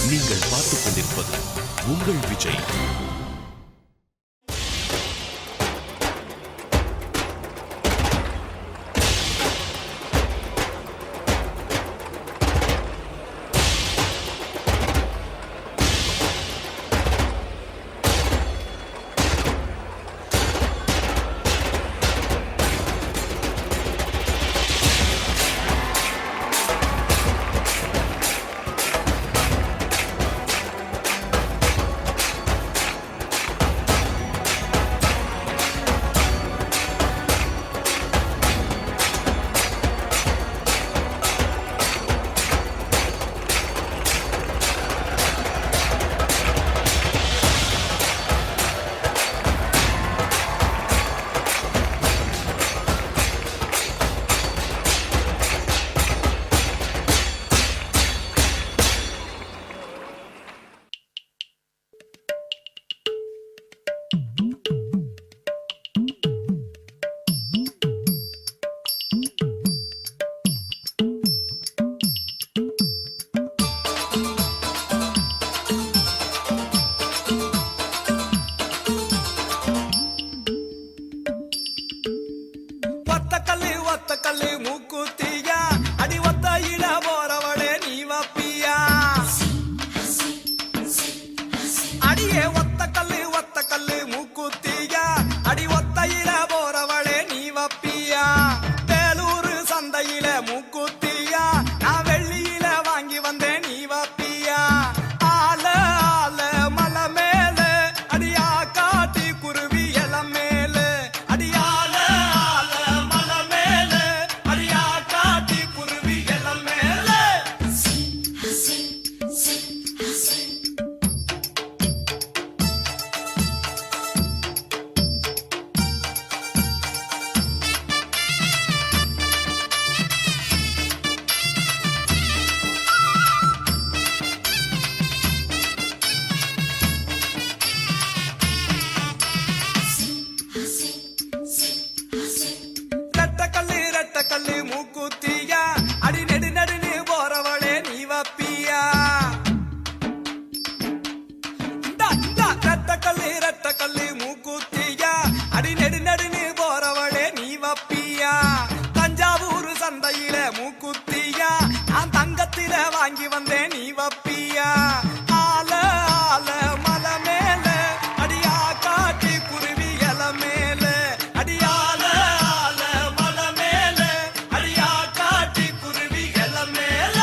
நீங்கள் பார்த்துக் கொண்டிருப்பது உங்கள் விஜய். வாங்கி வந்தேன் நீ வப்பியா ஆல ஆல மலை மேல அடியா காட்டி குருவி இல மேல அடியால ஆல மலை மேல அடியா காட்டி குருவி இல மேல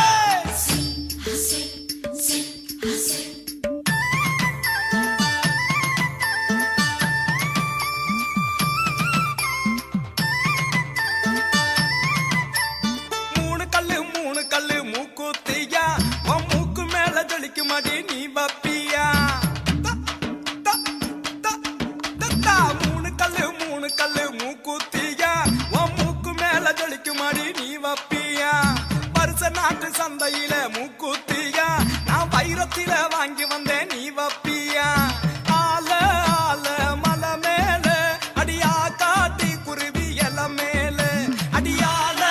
மூணு கல்லு மூக்குத்தியா உன் மூக்கு மேல ஜொலிக்கு மடி நீ வப்பியா மூணு கல்லு மூக்குத்தியா உன் மூக்கு மேல ஜொலிக்கு மடி நீ வப்பியா வருஷ நாட்டு சந்தையில மூக்குத்தியா நான் வைரத்தில வாங்கி வந்தேன் நீ வப்பியா ஆல ஆல மலை மேல அடியா காட்டி குருவி இல மேல அடியால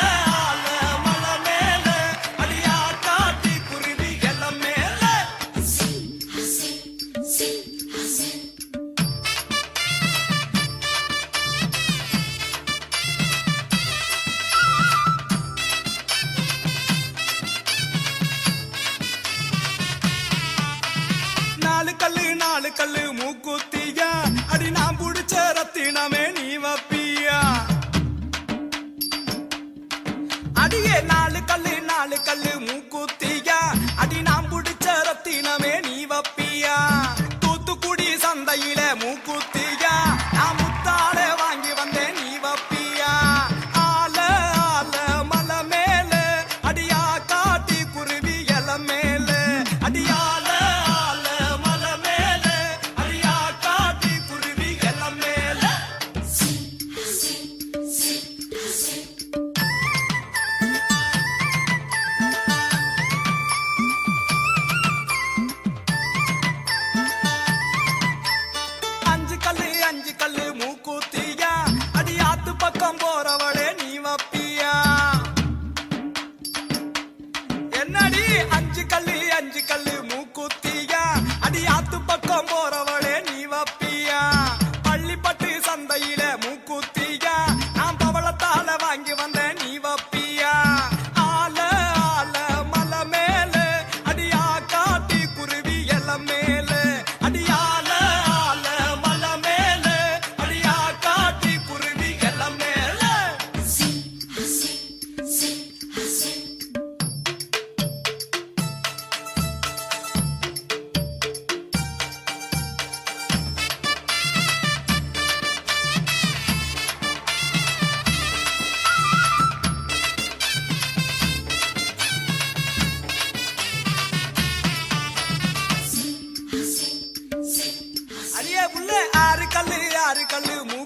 நாலு கல்லு மூக்குத்தியா அடி நான் புடிச்ச ரத்தினமே நீ வப்பியா அடியே நாலு கல்லு மூக்குத்தியா அடி நான் புடிச்ச ரத்தினமே நீ வப்பியா தூத்துக்குடி சந்தையில மூக்குத்தியா நான் முத்தால வாங்கி வந்தேன் நீ வப்பியா ஆல ஆல மலை மேல அடியா காட்டி குருவி இல மேல அடியால ஆல மலை மேல அடியா கல்லு